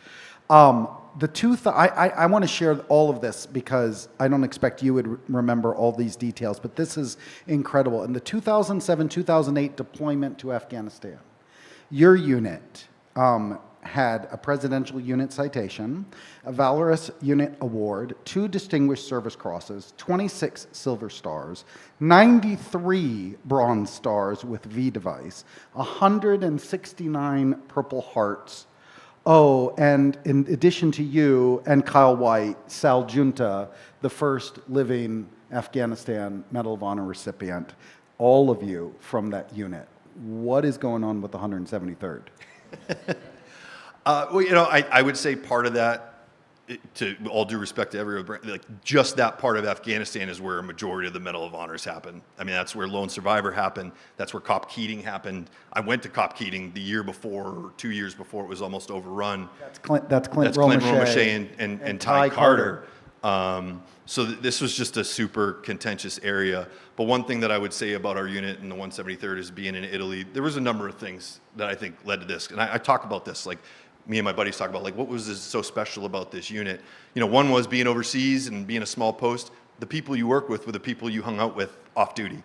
I want to share all of this because I don't expect you would remember all these details, but this is incredible. In the 2007-2008 deployment to Afghanistan, your unit had a Presidential Unit Citation, a Valorous Unit Award, 2 Distinguished Service Crosses, 26 Silver Stars, 93 Bronze Stars with V device, 169 Purple Hearts. Oh, and in addition to you and Kyle White, Sal Junta, the first living Afghanistan Medal of Honor recipient, all of you from that unit. What is going on with the 173rd? Well, you know, I would say part of that, to all due respect to everyone, like just that part of Afghanistan is where a majority of the Medal of Honors happen. I mean, that's where Lone Survivor happened. That's where Cop Keating happened. I went to Cop Keating the year before, or 2 years before it was almost overrun. That's Clint Romachet and Ty Carter. So this was just a super contentious area. But one thing that I would say about our unit in the 173rd is being in Italy, there was a number of things that I think led to this. And I talk about this, like me and my buddies talk about, like, what was so special about this unit? You know, one was being overseas and being a small post. The people you work with were the people you hung out with off duty.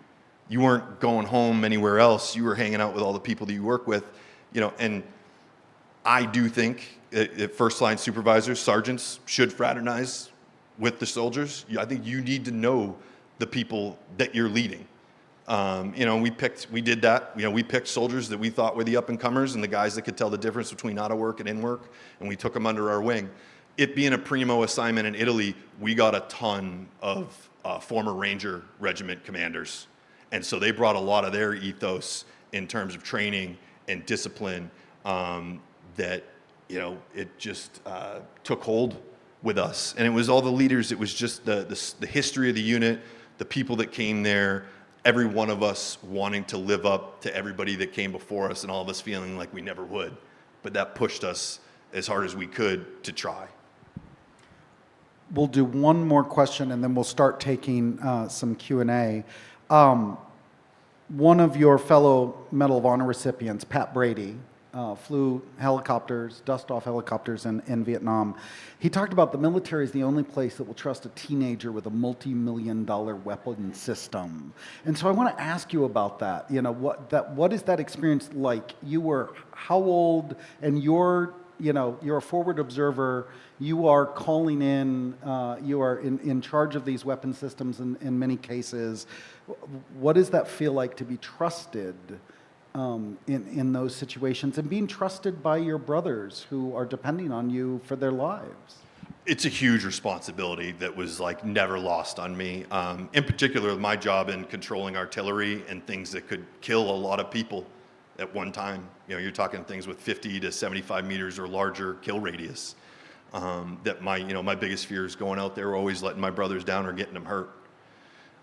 You weren't going home anywhere else. You were hanging out with all the people that you work with, you know, and I do think that first line supervisors, sergeants should fraternize with the soldiers. I think you need to know the people that you're leading. You know, we did that. You know, we picked soldiers that we thought were the up-and-comers and the guys that could tell the difference between out of work and in work, and we took them under our wing. It being a primo assignment in Italy, we got a ton of former Ranger Regiment commanders, and so they brought a lot of their ethos in terms of training and discipline that, you know, it just took hold with us. And it was all the leaders. It was just the history of the unit, the people that came there, every one of us wanting to live up to everybody that came before us and all of us feeling like we never would. But that pushed us as hard as we could to try. We'll do one more question and then we'll start taking some Q&A. One of your fellow Medal of Honor recipients, Pat Brady, flew helicopters, dust-off helicopters in Vietnam. He talked about the military is the only place that will trust a teenager with a multi-million-dollar weapon system. And so I want to ask you about that. You know, what is that experience like? You were how old? And you're a forward observer. You are calling in. You are in charge of these weapon systems in many cases. What does that feel like to be trusted in those situations and being trusted by your brothers who are depending on you for their lives? It's a huge responsibility that was like never lost on me. In particular, my job in controlling artillery and things that could kill a lot of people at one time. You know, you're talking things with 50 to 75 meters or larger kill radius. That my biggest fear is going out there, always letting my brothers down or getting them hurt.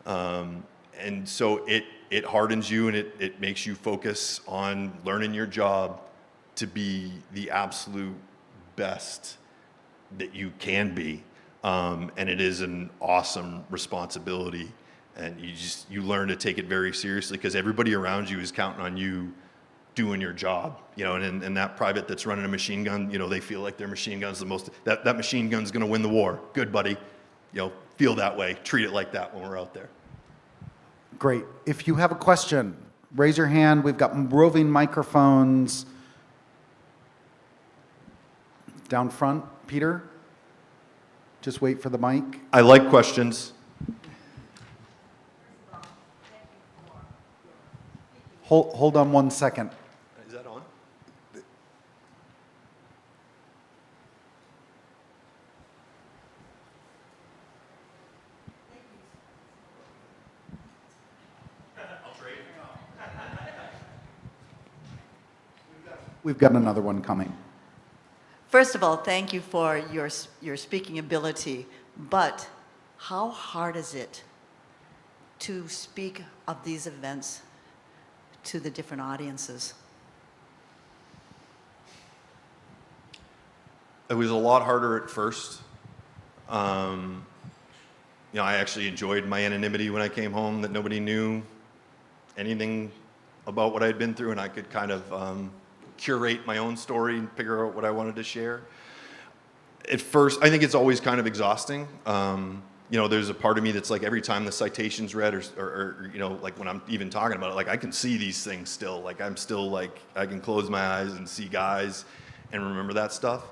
And so it hardens you and it makes you focus on learning your job to be the absolute best that you can be. And it is an awesome responsibility. And you learn to take it very seriously because everybody around you is counting on you doing your job, and that private that's running a machine gun, they feel like their machine gun's that machine gun's going to win the war. Good, buddy. Feel that way. Treat it like that when we're out there. Great. If you have a question, raise your hand. We've got roving microphones down front. Peter, just wait for the mic. I like questions. Hold on 1 second. Is that on? We've got another one coming. First of all, thank you for your speaking ability, but how hard is it to speak of these events to the different audiences? It was a lot harder at first. I actually enjoyed my anonymity when I came home, that nobody knew anything about what I'd been through, and I could kind of curate my own story and figure out what I wanted to share. At first, I think it's always kind of exhausting. There's a part of me that's like every time the citation's read or like when I'm even talking about it, like I can see these things still. Like I'm still like, I can close my eyes and see guys and remember that stuff.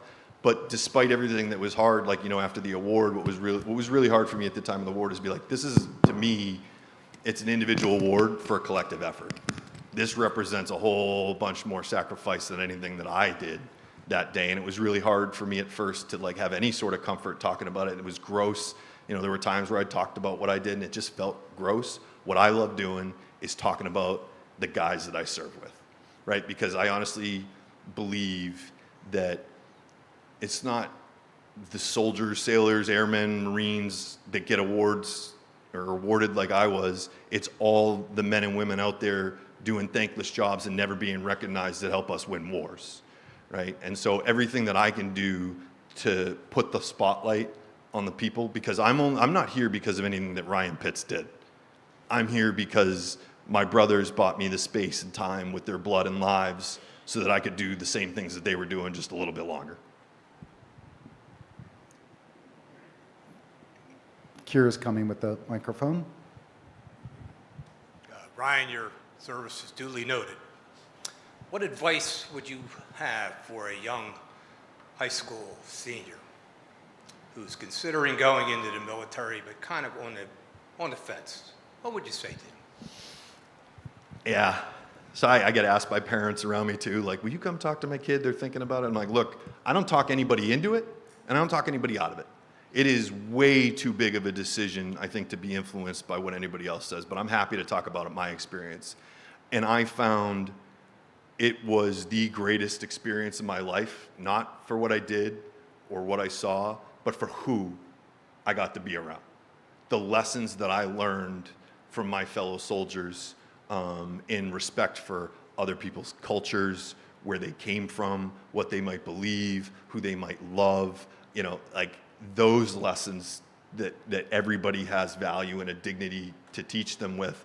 But despite everything that was hard, like, after the award, what was really hard for me at the time of the award is to be like, this is, to me, it's an individual award for a collective effort. This represents a whole bunch more sacrifice than anything that I did that day. And it was really hard for me at first to like have any sort of comfort talking about it. It was gross. There were times where I talked about what I did and it just felt gross. What I love doing is talking about the guys that I serve with, right? Because I honestly believe that it's not the soldiers, sailors, airmen, Marines that get awards or awarded like I was. It's all the men and women out there doing thankless jobs and never being recognized that help us win wars, right? And so everything that I can do to put the spotlight on the people, because I'm not here because of anything that Ryan Pitts did. I'm here because my brothers bought me the space and time with their blood and lives so that I could do the same things that they were doing just a little bit longer. Kira's coming with the microphone. Ryan, your service is duly noted. What advice would you have for a young high school senior who's considering going into the military but kind of on the fence? What would you say to him? Yeah. So I get asked by parents around me too, like, will you come talk to my kid? They're thinking about it. I'm like, look, I don't talk anybody into it, and I don't talk anybody out of it. It is way too big of a decision, I think, to be influenced by what anybody else says, but I'm happy to talk about it, my experience. And I found it was the greatest experience of my life, not for what I did or what I saw, but for who I got to be around. The lessons that I learned from my fellow soldiers in respect for other people's cultures, where they came from, what they might believe, who they might love, like those lessons that everybody has value and a dignity to teach them with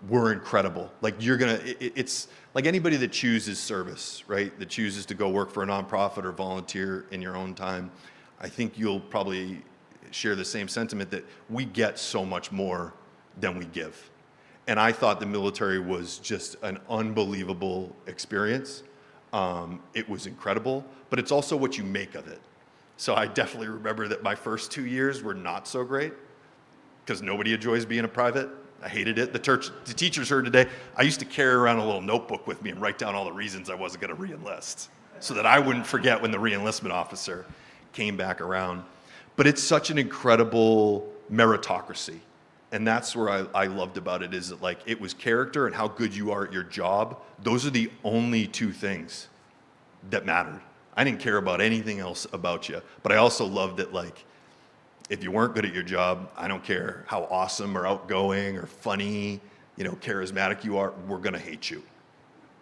were incredible. Like it's like anybody that chooses service, right? That chooses to go work for a nonprofit or volunteer in your own time. I think you'll probably share the same sentiment that we get so much more than we give. And I thought the military was just an unbelievable experience. It was incredible, but it's also what you make of it. So I definitely remember that my first 2 years were not so great because nobody enjoys being a private. I hated it. The teachers heard today, I used to carry around a little notebook with me and write down all the reasons I wasn't going to re-enlist so that I wouldn't forget when the re-enlistment officer came back around. But it's such an incredible meritocracy. And that's where I loved about it, is that like it was character and how good you are at your job. Those are the only two things that mattered. I didn't care about anything else about you. But I also loved that, like, if you weren't good at your job, I don't care how awesome or outgoing or funny, charismatic you are, we're going to hate you.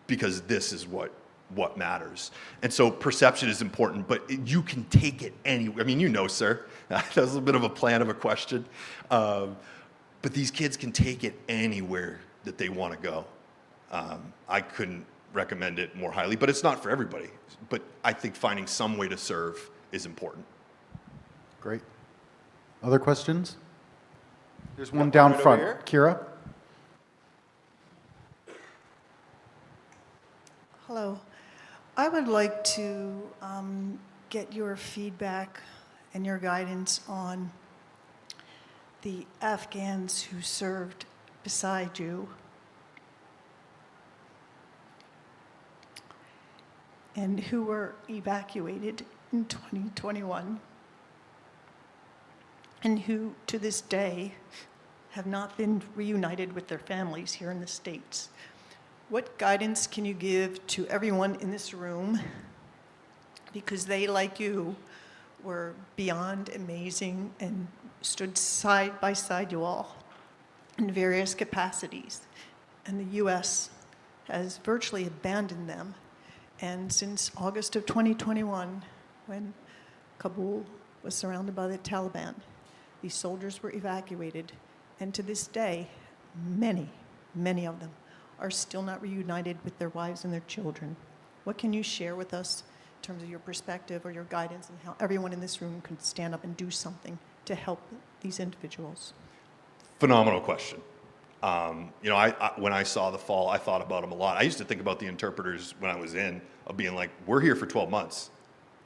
Because this is what what matters. And so perception is important, but you can take it anywhere. I mean, you know, sir, that was a bit of a plan of a question. But these kids can take it anywhere that they want to go. I couldn't recommend it more highly, but it's not for everybody. But I think finding some way to serve is important. Great. Other questions? There's one down right front. over Kira? Hello. I would like to get your feedback and your guidance on the Afghans who served beside you and who were evacuated in 2021 and who, to this day, have not been reunited with their families here in the States. What guidance can you give to everyone in this room? Because they, like you, were beyond amazing and stood side by side you all in various capacities. And the U.S. has virtually abandoned them. And since August of 2021, when Kabul was surrounded by the Taliban, these soldiers were evacuated. And to this day, many, many of them are still not reunited with their wives and their children. What can you share with us in terms of your perspective or your guidance and how everyone in this room can stand up and do something to help these individuals? Phenomenal question. When I saw the fall, I thought about them a lot. I used to think about the interpreters when I was in, of being like, we're here for 12 months.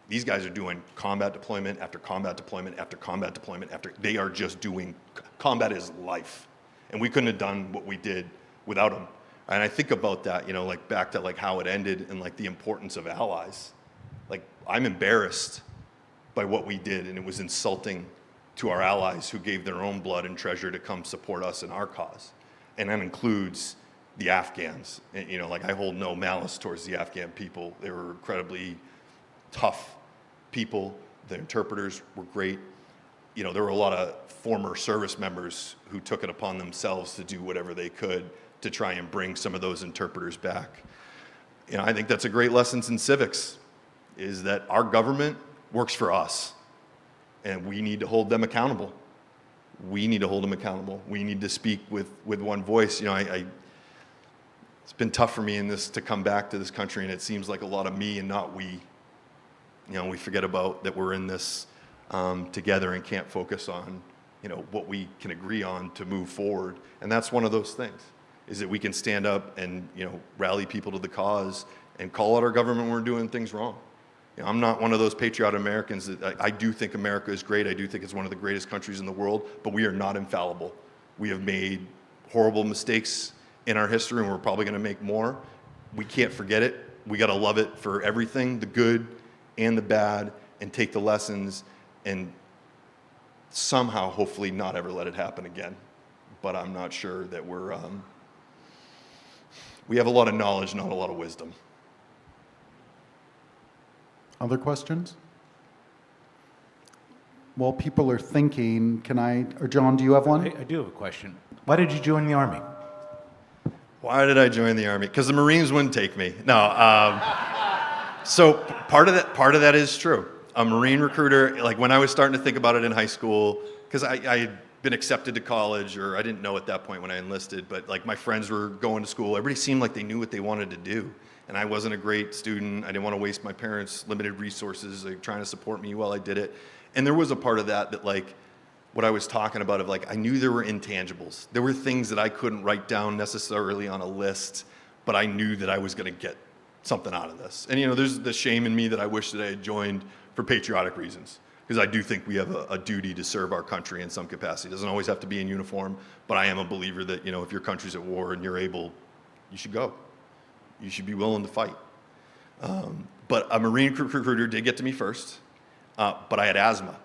These guys are doing combat deployment after combat deployment after combat deployment after, they are just doing, combat is life. And we couldn't have done what we did without them. And I think about that, like back to like how it ended and like the importance of allies. Like, I'm embarrassed by what we did, and it was insulting to our allies who gave their own blood and treasure to come support us in our cause. And that includes the Afghans. And, I hold no malice towards the Afghan people. They were incredibly tough people. The interpreters were great. There were a lot of former service members who took it upon themselves to do whatever they could to try and bring some of those interpreters back. I think that's a great lesson in civics, is that our government works for us, and we need to hold them accountable. We need to hold them accountable. We need to speak with one voice. It's been tough for me to come back to this country, and it seems like a lot of me and not we. We forget about that we're in this together and can't focus on, what we can agree on to move forward. And that's one of those things, is that we can stand up and, rally people to the cause and call out our government when we're doing things wrong. I'm not one of those patriotic Americans that I do think America is great. I do think it's one of the greatest countries in the world, but we are not infallible. We have made horrible mistakes in our history, and we're probably going to make more. We can't forget it. We got to love it for everything, the good and the bad, and take the lessons and somehow, hopefully, not ever let it happen again. But I'm not sure that we have a lot of knowledge, not a lot of wisdom. Other questions? While people are thinking, or John, do you have one? I do have a question. Why did you join the Army? Why did I join the Army? Because the Marines wouldn't take me. No. So part of that is true. A Marine recruiter, like when I was starting to think about it in high school, because I had been accepted to college, or I didn't know at that point when I enlisted, but like my friends were going to school. Everybody seemed like they knew what they wanted to do. And I wasn't a great student. I didn't want to waste my parents' limited resources, like trying to support me while I did it. And there was a part of that like, what I was talking about of like, I knew there were intangibles. There were things that I couldn't write down necessarily on a list, but I knew that I was going to get something out of this. And there's the shame in me that I wish that I had joined for patriotic reasons, because I do think we have a duty to serve our country in some capacity. It doesn't always have to be in uniform, but I am a believer that, if your country's at war and you're able, you should go. You should be willing to fight. But a Marine recruiter did get to me first, but I had asthma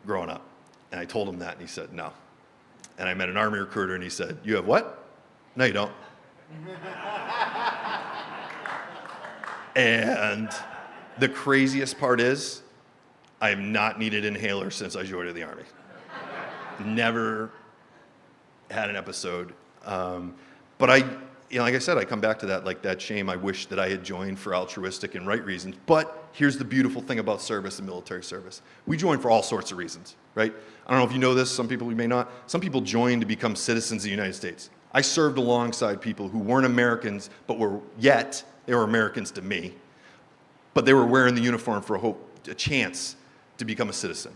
growing up. And I told him that, and he said, no. And I met an Army recruiter, and he said, you have what? No, you don't. And the craziest part is, I have not needed inhaler since I joined the Army. Never had an episode. But like I said, I come back to that, like that shame. I wish that I had joined for altruistic and right reasons. But here's the beautiful thing about service and military service. We join for all sorts of reasons, right? I don't know if you know this, some people may not. Some people join to become citizens of the United States. I served alongside people who weren't Americans, but they were Americans to me. But they were wearing the uniform for a chance to become a citizen.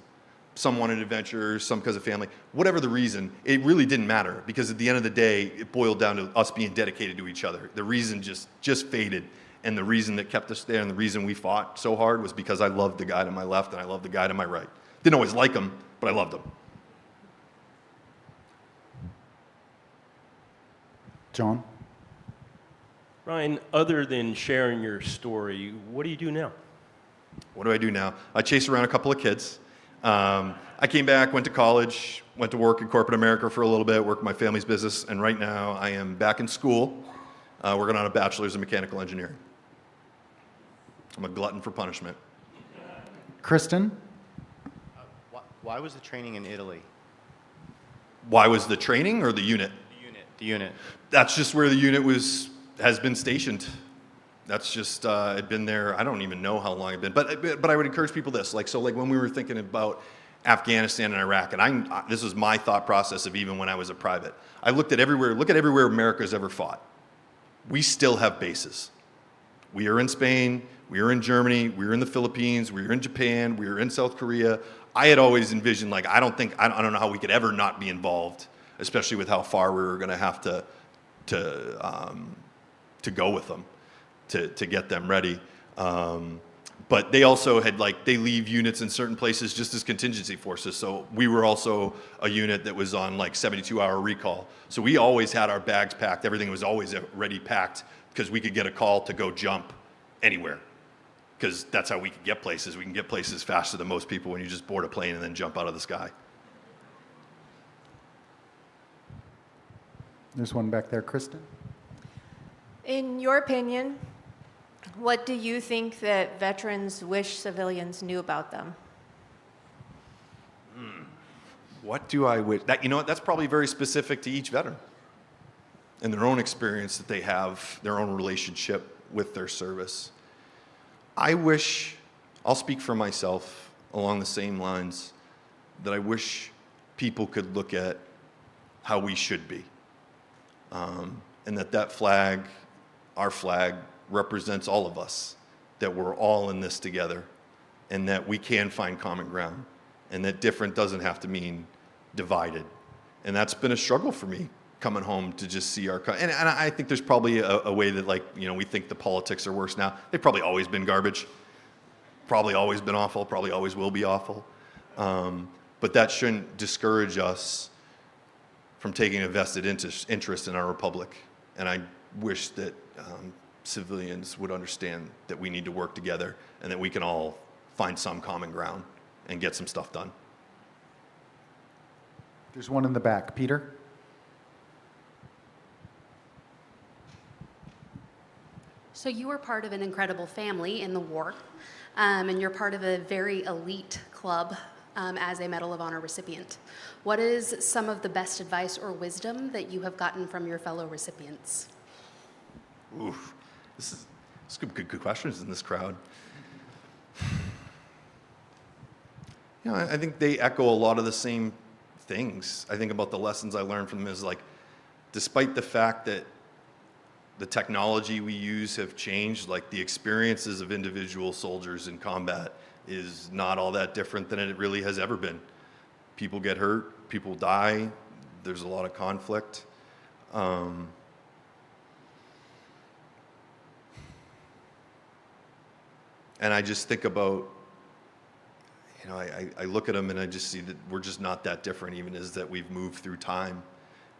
Some wanted adventure, some because of family. Whatever the reason, it really didn't matter, because at the end of the day, it boiled down to us being dedicated to each other. The reason just faded, and the reason that kept us there and the reason we fought so hard was because I loved the guy to my left and I loved the guy to my right. Didn't always like him, but I loved him. John? Ryan, other than sharing your story, what do you do now? What do I do now? I chase around a couple of kids. I came back, went to college, went to work in corporate America for a little bit, worked my family's business, and right now I am back in school, working on a bachelor's in mechanical engineering. I'm a glutton for punishment. Kristen? Why was the training in Italy? Why was the training or the unit? The unit. That's just where the unit has been stationed. That's just, it'd been there, I don't even know how long it'd been. But I would encourage people this, like when we were thinking about Afghanistan and Iraq, and this was my thought process of even when I was a private. I look at everywhere America's ever fought. We still have bases. We are in Spain, we are in Germany, we are in the Philippines, we are in Japan, we are in South Korea. I had always envisioned, like, I don't know how we could ever not be involved, especially with how far we were gonna have to go with them. To get them ready. But they also had, they leave units in certain places just as contingency forces. So we were also a unit that was on 72-hour recall. So we always had our bags packed. Everything was always ready packed because we could get a call to go jump anywhere. Because that's how we could get places. We can get places faster than most people when you just board a plane and then jump out of the sky. There's one back there. Kristen? In your opinion, what do you think that veterans wish civilians knew about them? What do I wish? That's probably very specific to each veteran and their own experience that they have, their own relationship with their service. I'll speak for myself along the same lines, that I wish people could look at how we should be. And that flag, our flag, represents all of us, that we're all in this together, and that we can find common ground, and that different doesn't have to mean divided. And that's been a struggle for me, coming home to just see and I think there's probably a way that we think the politics are worse now. They've probably always been garbage, probably always been awful, probably always will be awful. But that shouldn't discourage us from taking a vested interest in our republic. And I wish that civilians would understand that we need to work together and that we can all find some common ground and get some stuff done. There's one in the back. Peter? So you were part of an incredible family in the war, and you're part of a very elite club as a Medal of Honor recipient. What is some of the best advice or wisdom that you have gotten from your fellow recipients? Oof, this is good questions in this crowd. I think they echo a lot of the same things. I think about the lessons I learned from them is despite the fact that the technology we use have changed, the experiences of individual soldiers in combat is not all that different than it really has ever been. People get hurt, people die, there's a lot of conflict. And I just think about, I look at them and I just see that we're just not that different, even as that we've moved through time.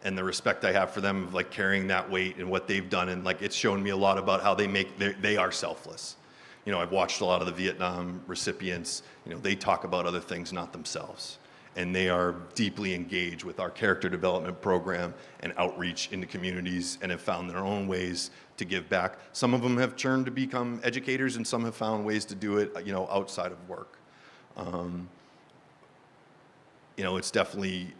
And the respect I have for them of carrying that weight and what they've done, and it's shown me a lot about how they are selfless. I've watched a lot of the Vietnam recipients, they talk about other things, not themselves. And they are deeply engaged with our character development program and outreach into communities, and have found their own ways to give back. Some of them have turned to become educators, and some have found ways to do it, outside of work. It's definitely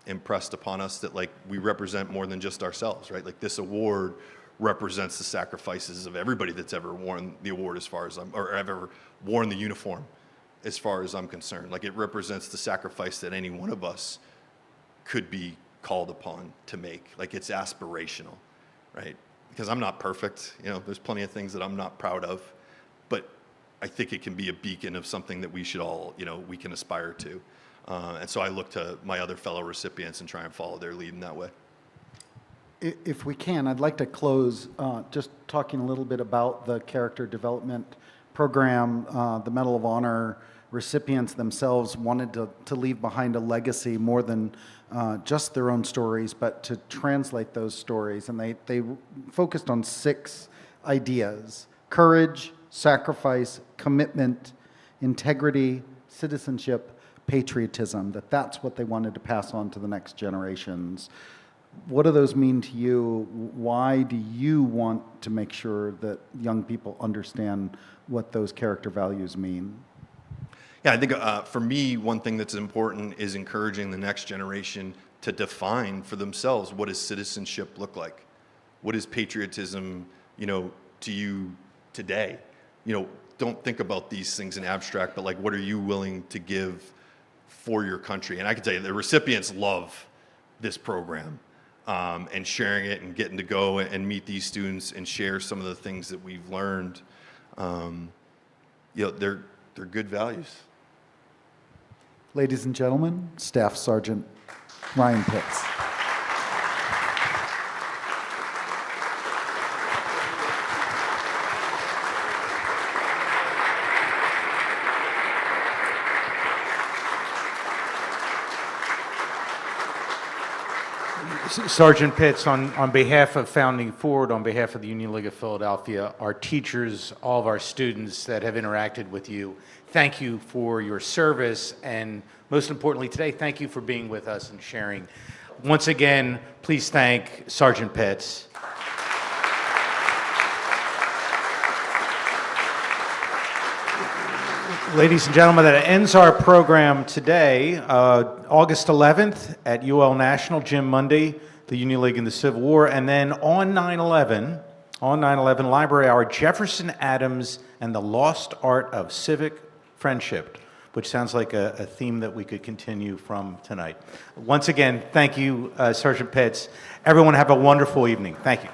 impressed upon us that like we represent more than just ourselves, right? Like this award represents the sacrifices of everybody that's ever worn the award as far as or ever worn the uniform as far as I'm concerned. Like it represents the sacrifice that any one of us could be called upon to make. Like it's aspirational, right? Because I'm not perfect, you know, there's plenty of things that I'm not proud of, but I think it can be a beacon of something that we should all, you know, we can aspire to. And so I look to my other fellow recipients and try and follow their lead in that way. If we can, I'd like to close just talking a little bit about the character development program. The Medal of Honor recipients themselves wanted to leave behind a legacy more than just their own stories, but to translate those stories. And they focused on 6 ideas: courage, sacrifice, commitment, integrity, citizenship, patriotism. That's what they wanted to pass on to the next generations. What do those mean to you? Why do you want to make sure that young people understand what those character values mean? Yeah, I think for me, one thing that's important is encouraging the next generation to define for themselves, what does citizenship look like? What is patriotism, you know, to you today? You know, don't think about these things in abstract, but like, what are you willing to give for your country? And I can tell you, the recipients love this program. And sharing it and getting to go and meet these students and share some of the things that we've learned, you know, they're good values. Ladies and gentlemen, Staff Sergeant Ryan Pitts. Sergeant Pitts, on behalf of Founding Forward, on behalf of the Union League of Philadelphia, our teachers, all of our students that have interacted with you, thank you for your service, and most importantly today, thank you for being with us and sharing. Once again, please thank Sergeant Pitts. Ladies and gentlemen, that ends our program today. August 11th at UL National, Jim Mundy, the Union League in the Civil War, and then on 9/11, Library Hour, Jefferson Adams and the Lost Art of Civic Friendship, which sounds like a theme that we could continue from tonight. Once again, thank you, Sergeant Pitts. Everyone have a wonderful evening. Thank you.